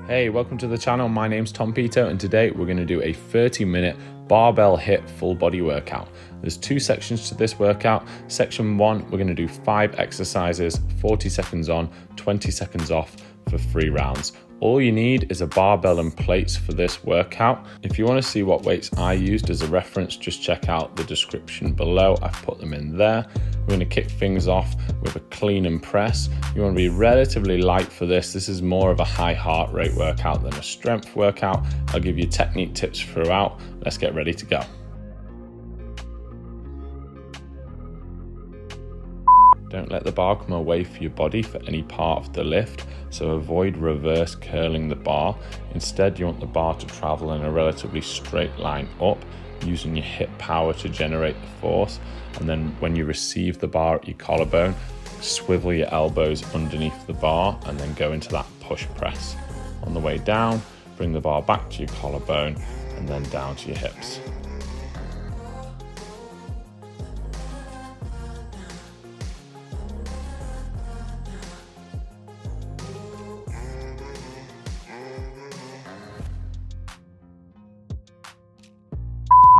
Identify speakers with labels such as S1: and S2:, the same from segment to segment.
S1: Hey, welcome to the channel. My name's Tom Peter, and today we're going to do a 30-minute barbell HIIT full body workout. There's two sections to this workout. Section 1, we're going to do 5 exercises, 40 seconds on, 20 seconds off for 3 rounds. All you need is a barbell and plates for this workout. If you want to see what weights I used as a reference, just check out the description below. I've put them in there. We're going to kick things off with a clean and press. You want to be relatively light for this. This is more of a high heart rate workout than a strength workout. I'll give you technique tips throughout. Let's get ready to go. Don't let the bar come away from your body for any part of the lift, so avoid reverse curling the bar. Instead, you want the bar to travel in a relatively straight line up, using your hip power to generate the force. And then when you receive the bar at your collarbone, swivel your elbows underneath the bar and then go into that push press. On the way down, bring the bar back to your collarbone and then down to your hips.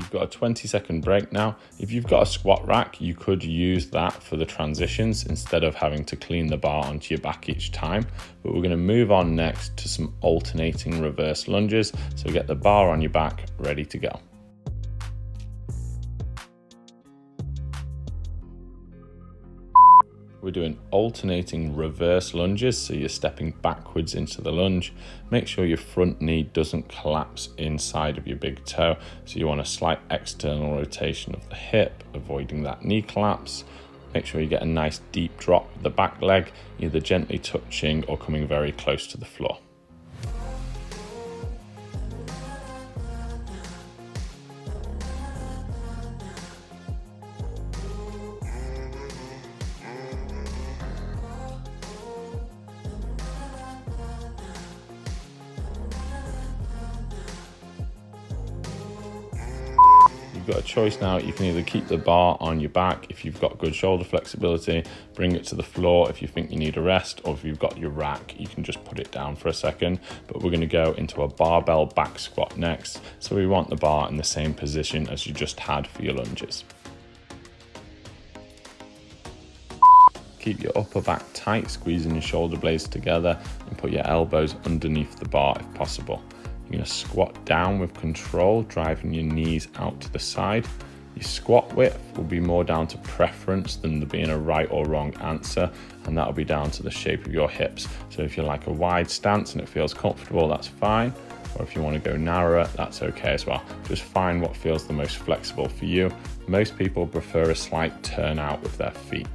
S1: You've got a 20-second break now. If you've got a squat rack, you could use that for the transitions instead of having to clean the bar onto your back each time. But we're going to move on next to some alternating reverse lunges. So get the bar on your back, ready to go. We're doing alternating reverse lunges, so you're stepping backwards into the lunge. Make sure your front knee doesn't collapse inside of your big toe, so you want a slight external rotation of the hip, avoiding that knee collapse. Make sure you get a nice deep drop with the back leg, either gently touching or coming very close to the floor. You've got a choice now. You can either keep the bar on your back if you've got good shoulder flexibility, bring it to the floor if you think you need a rest, or if you've got your rack, you can just put it down for a second. But we're going to go into a barbell back squat next, so we want the bar in the same position as you just had for your lunges. Keep your upper back tight, squeezing your shoulder blades together, and put your elbows underneath the bar if possible. You're going to squat down with control, driving your knees out to the side. Your squat width will be more down to preference than there being a right or wrong answer, and that will be down to the shape of your hips. So if you like a wide stance and it feels comfortable, that's fine. Or if you want to go narrower, that's okay as well. Just find what feels the most flexible for you. Most people prefer a slight turn out with their feet.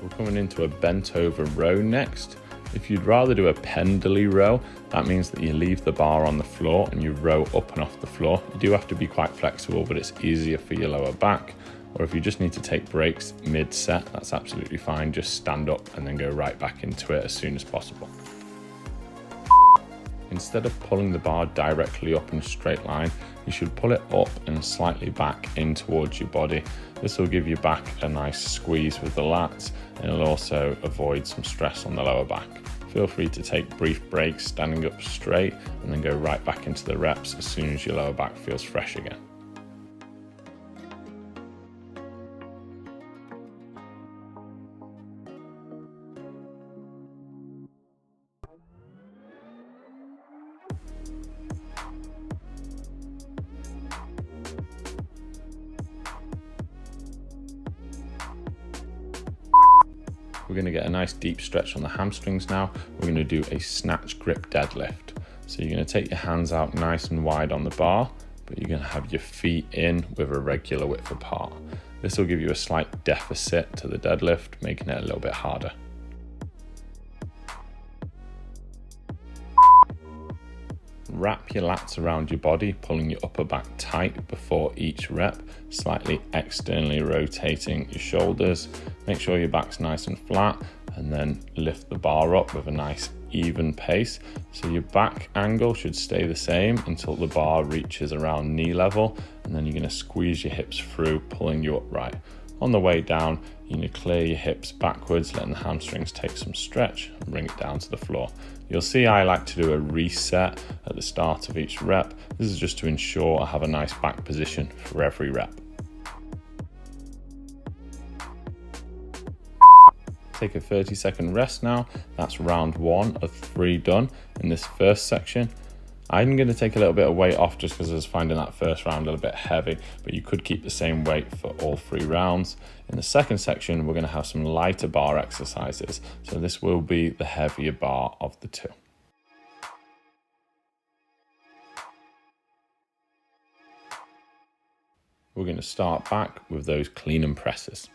S1: We're coming into a bent over row next. If you'd rather do a pendley row, that means that you leave the bar on the floor and you row up and off the floor. You do have to be quite flexible, but it's easier for your lower back. Or if you just need to take breaks mid-set, that's absolutely fine. Just stand up and then go right back into it as soon as possible. Instead of pulling the bar directly up in a straight line, you should pull it up and slightly back in towards your body. This will give your back a nice squeeze with the lats, and it'll also avoid some stress on the lower back. Feel free to take brief breaks standing up straight and then go right back into the reps as soon as your lower back feels fresh again. We're going to get a nice deep stretch on the hamstrings now. We're going to do a snatch grip deadlift. So you're going to take your hands out nice and wide on the bar, but you're going to have your feet in with a regular width apart. This will give you a slight deficit to the deadlift, making it a little bit harder. Wrap your lats around your body, pulling your upper back tight before each rep, slightly externally rotating your shoulders. Make sure your back's nice and flat, and then lift the bar up with a nice even pace. So your back angle should stay the same until the bar reaches around knee level, and then you're going to squeeze your hips through, pulling you upright. On the way down, you're going to clear your hips backwards, letting the hamstrings take some stretch and bring it down to the floor. You'll see I like to do a reset at the start of each rep. This is just to ensure I have a nice back position for every rep. Take a 30-second rest now. That's round 1 of 3 done in this first section. I'm going to take a little bit of weight off just because I was finding that first round a little bit heavy, but you could keep the same weight for all 3 rounds. In the second section, we're going to have some lighter bar exercises. So this will be the heavier bar of the 2. We're going to start back with those clean and presses.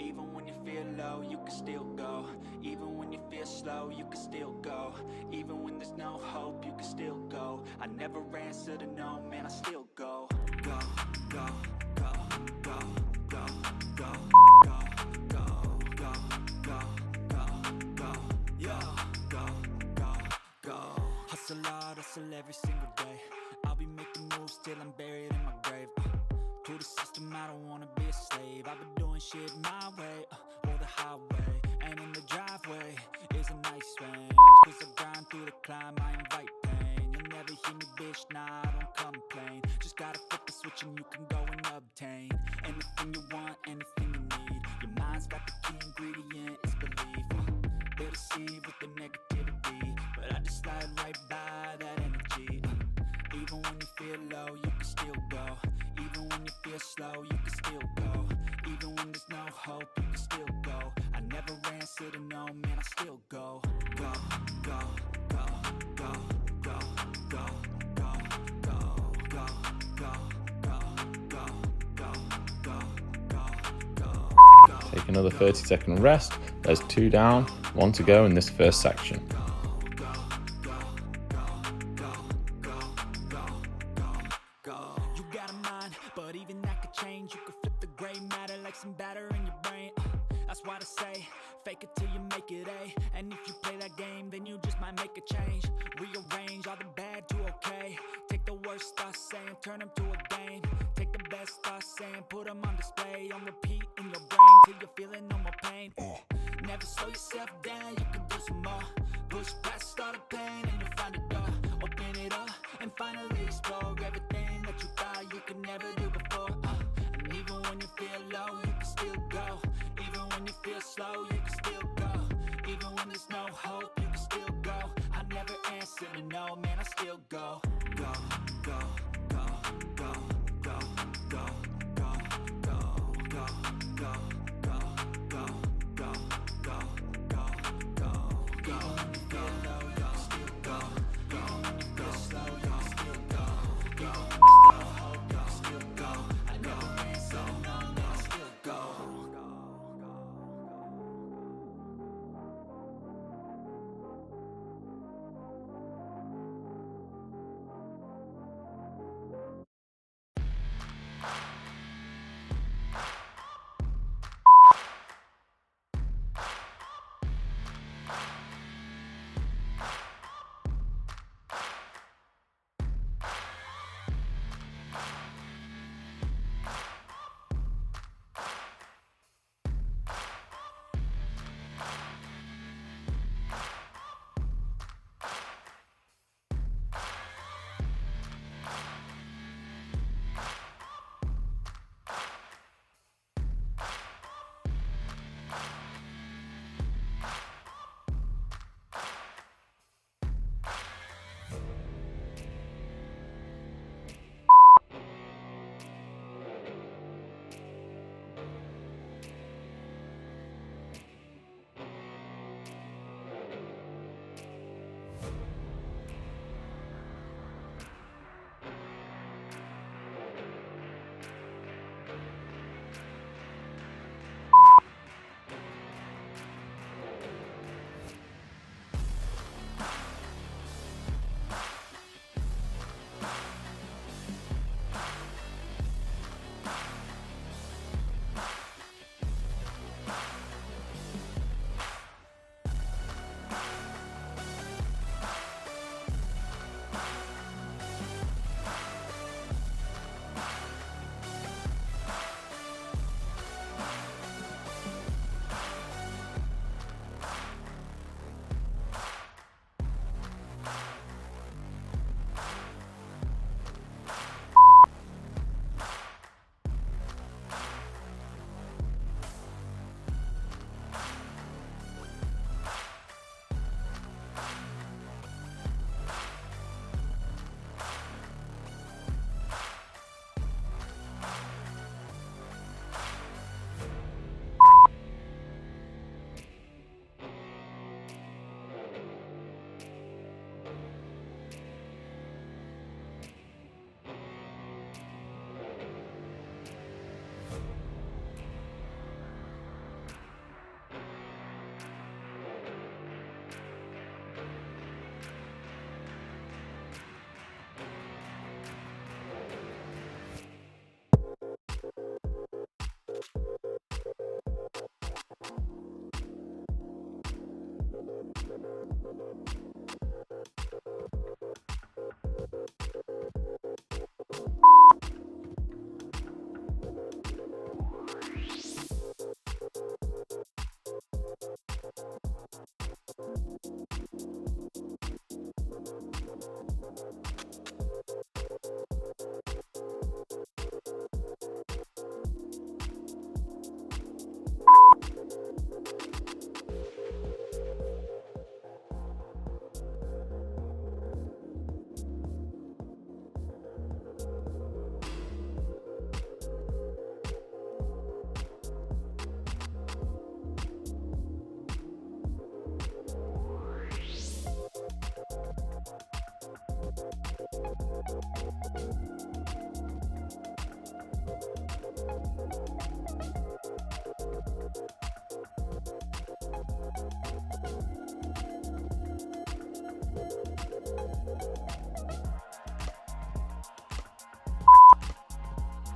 S2: Even when you feel low, you can still go. Even when you feel slow, you can still go. Even when there's no hope, you can still go. I never answer to no, man, I still go. Go, go, go, go, go, go, go, go, go, go, go, go, yo, go, go, go. Hustle hard, hustle every single day. I'll be making moves till I'm buried in my grave. To the system, I don't wanna be a slave. I've been doing shit my way, or the highway. And in the driveway is a nice range. Cause I grind through the climb, I invite pain. You'll never ever hear me, bitch? Nah, I don't complain. Just gotta flip the switch and you can go and obtain anything you want, anything you need. Your mind's got the key ingredient, it's belief. They'll deceive with the negativity, but I just slide right by that energy. Even when you feel low, you can still go. Even when you feel slow, you can still go. Even when there's no hope, you can still go. I never answer to no, man, I still go. Go, go, go, go, go, go, go, go, go, go, go, go, go, go, go.
S1: Take another 30-second rest. There's 2 down, 1 to go in this first section.
S2: You got a mind, but even that could change. You could flip the gray matter like some batter in your brain. That's why I say, fake it till you make it A. And if you play that game, then you just might make a change. Rearrange all the bad to okay. Take the worst thoughts saying, turn them to a game. Take the best thoughts saying, put them on display. On repeat in your brain till you're feeling no more pain. Never slow yourself down, you can do some more. Push past all the pain and you'll find a door. Open it up and finally explore everything that you thought you could never do before. And even when you feel low, you can still go. Even when you feel slow, you can still go. Even when there's no hope, you can still go. I never answer to no, man, I still go. Go, go, go, go, go, go, go, go, go, go, go, go, go, go, go, go. Even when you feel low, you can still go. Even when you feel slow, you can still go. Even when there's no hope, you can still go.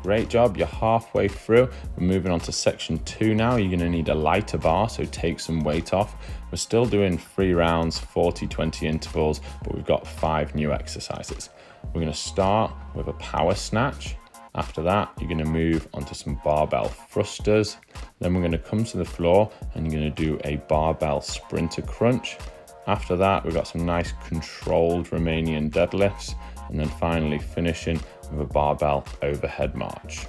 S1: Great job, you're halfway through. We're moving on to section 2 now. You're gonna need a lighter bar, so take some weight off. We're still doing 3 rounds, 40-20 intervals, but we've got 5 new exercises. We're gonna start with a power snatch. After that, you're gonna move onto some barbell thrusters. Then we're gonna come to the floor and you're gonna do a barbell sprinter crunch. After that, we've got some nice controlled Romanian deadlifts. And then finally finishing with a barbell overhead march.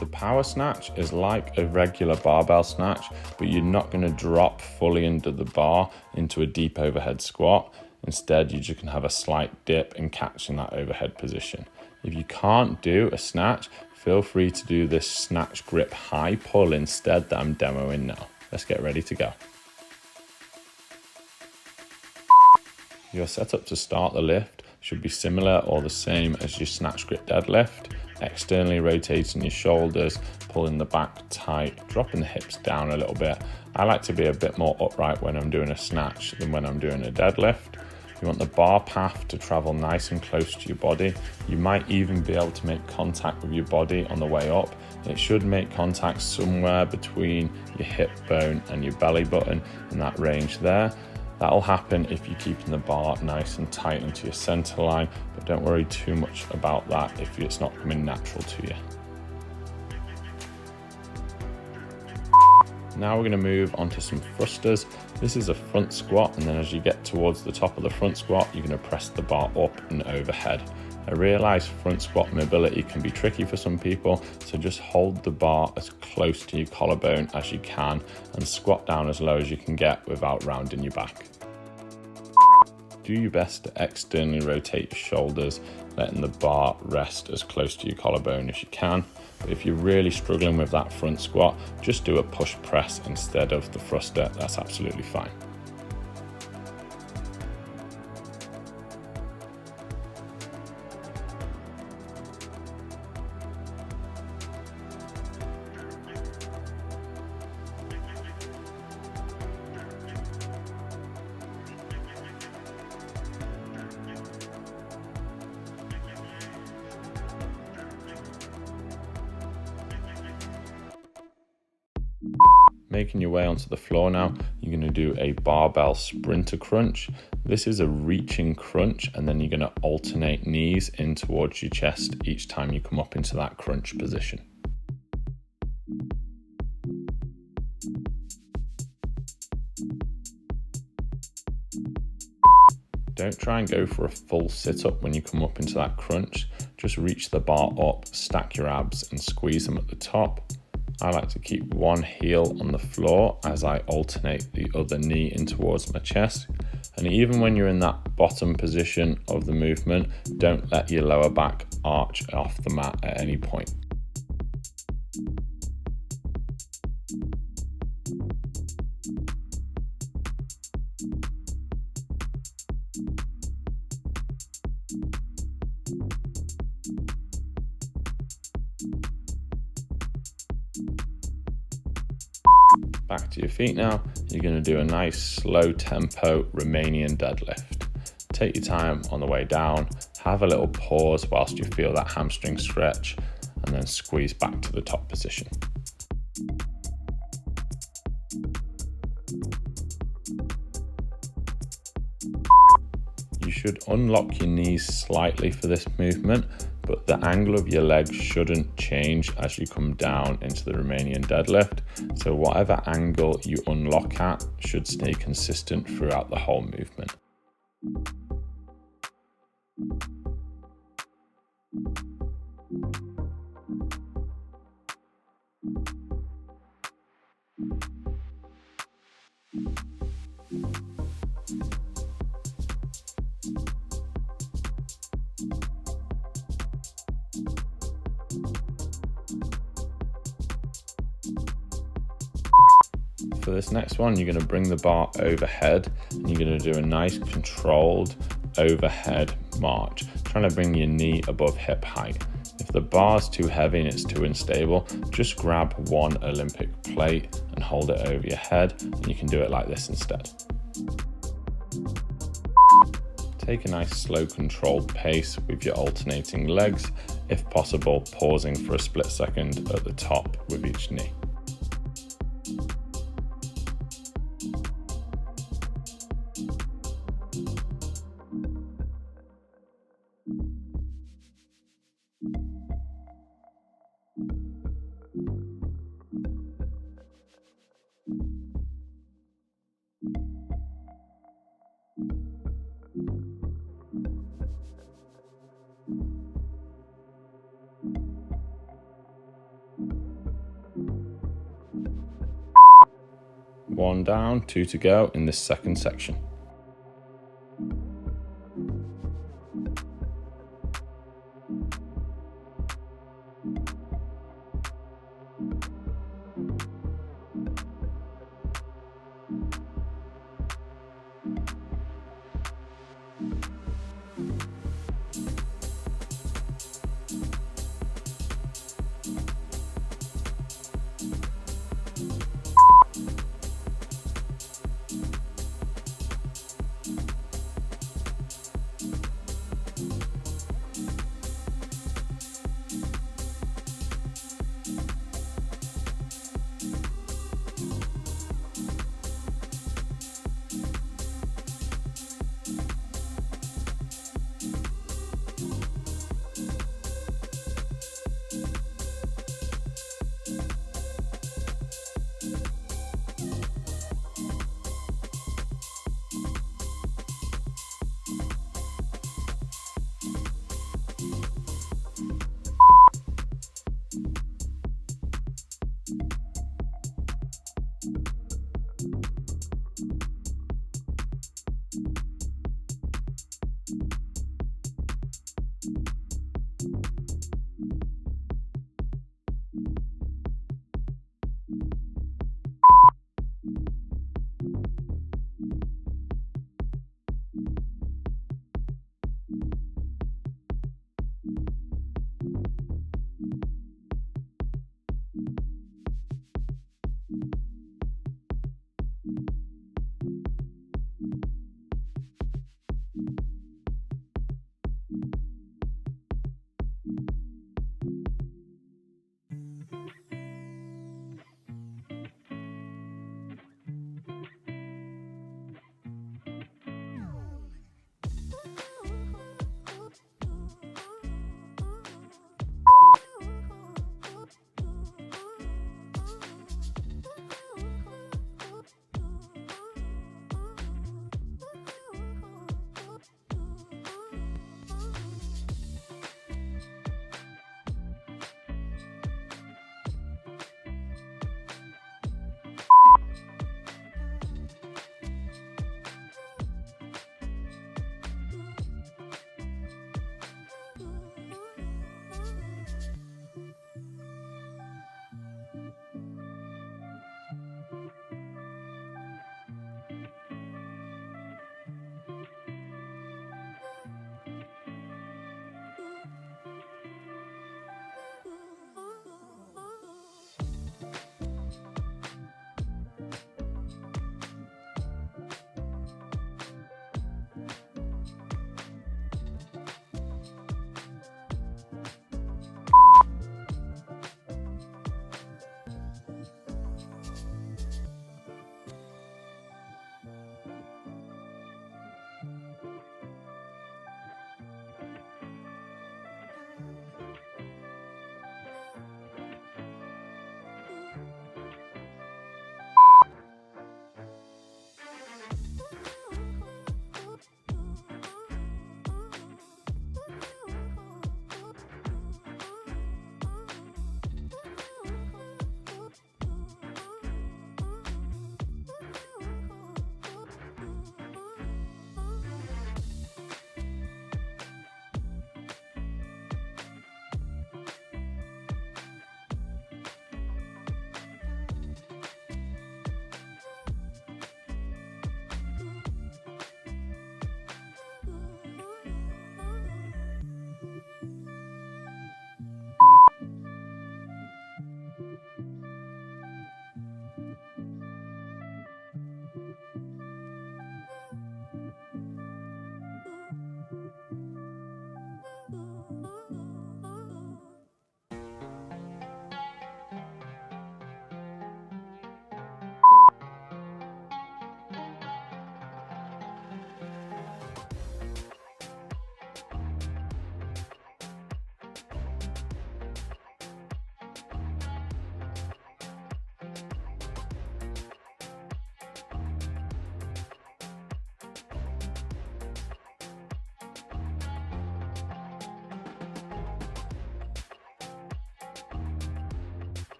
S1: The power snatch is like a regular barbell snatch, but you're not going to drop fully under the bar into a deep overhead squat. Instead, you just can have a slight dip and catch in that overhead position. If you can't do a snatch, feel free to do this snatch grip high pull instead that I'm demoing now. Let's get ready to go. Your setup to start the lift should be similar or the same as your snatch grip deadlift. Externally rotating your shoulders, pulling the back tight, dropping the hips down a little bit. I like to be a bit more upright when I'm doing a snatch than when I'm doing a deadlift. You want the bar path to travel nice and close to your body. You might even be able to make contact with your body on the way up. It should make contact somewhere between your hip bone and your belly button, in that range there. That'll happen if you're keeping the bar nice and tight into your center line, but don't worry too much about that if it's not coming natural to you. Now we're going to move on to some thrusters. This is a front squat, and then as you get towards the top of the front squat, you're going to press the bar up and overhead. I realize front squat mobility can be tricky for some people, so just hold the bar as close to your collarbone as you can and squat down as low as you can get without rounding your back. Do your best to externally rotate your shoulders, letting the bar rest as close to your collarbone as you can. But if you're really struggling with that front squat, just do a push press instead of the thruster. That's absolutely fine. Making your way onto the floor now, you're going to do a barbell sprinter crunch. This is a reaching crunch, and then you're going to alternate knees in towards your chest each time you come up into that crunch position. Don't try and go for a full sit-up when you come up into that crunch. Just reach the bar up, stack your abs and squeeze them at the top. I like to keep one heel on the floor as I alternate the other knee in towards my chest. And even when you're in that bottom position of the movement, don't let your lower back arch off the mat at any point. Back to your feet now. You're going to do a nice slow tempo Romanian deadlift. Take your time on the way down, have a little pause whilst you feel that hamstring stretch, and then squeeze back to the top position. You should unlock your knees slightly for this movement, but the angle of your legs shouldn't change as you come down into the Romanian deadlift. So whatever angle you unlock at should stay consistent throughout the whole movement. For this next one, you're going to bring the bar overhead and you're going to do a nice controlled overhead march, trying to bring your knee above hip height. If the bar's too heavy and it's too unstable, just grab one Olympic plate and hold it over your head, and you can do it like this instead. Take a nice slow controlled pace with your alternating legs, if possible pausing for a split second at the top with each knee. One down, 2 to go in this second section.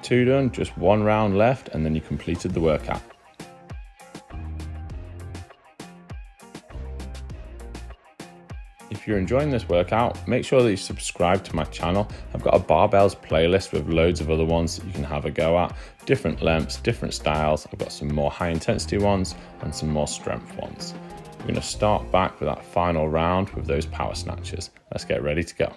S1: 2 done, just 1 round left, and then you completed the workout. If you're enjoying this workout, make sure that you subscribe to my channel. I've got a barbells playlist with loads of other ones that you can have a go at. Different lengths, different styles. I've got some more high intensity ones and some more strength ones. We're going to start back with that final round with those power snatches. Let's get ready to go.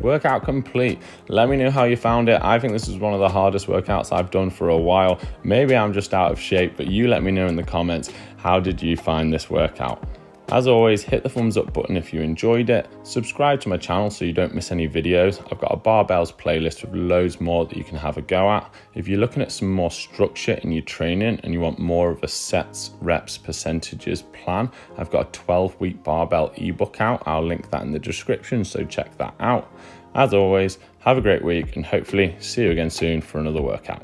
S1: Workout complete. Let me know how you found it. I think this is one of the hardest workouts I've done for a while. Maybe I'm just out of shape, but you let me know in the comments, how did you find this workout? As always, hit the thumbs up button if you enjoyed it. Subscribe to my channel so you don't miss any videos. I've got a barbells playlist with loads more that you can have a go at. If you're looking at some more structure in your training and you want more of a sets, reps, percentages plan, I've got a 12-week barbell ebook out. I'll link that in the description, so check that out. As always, have a great week and hopefully see you again soon for another workout.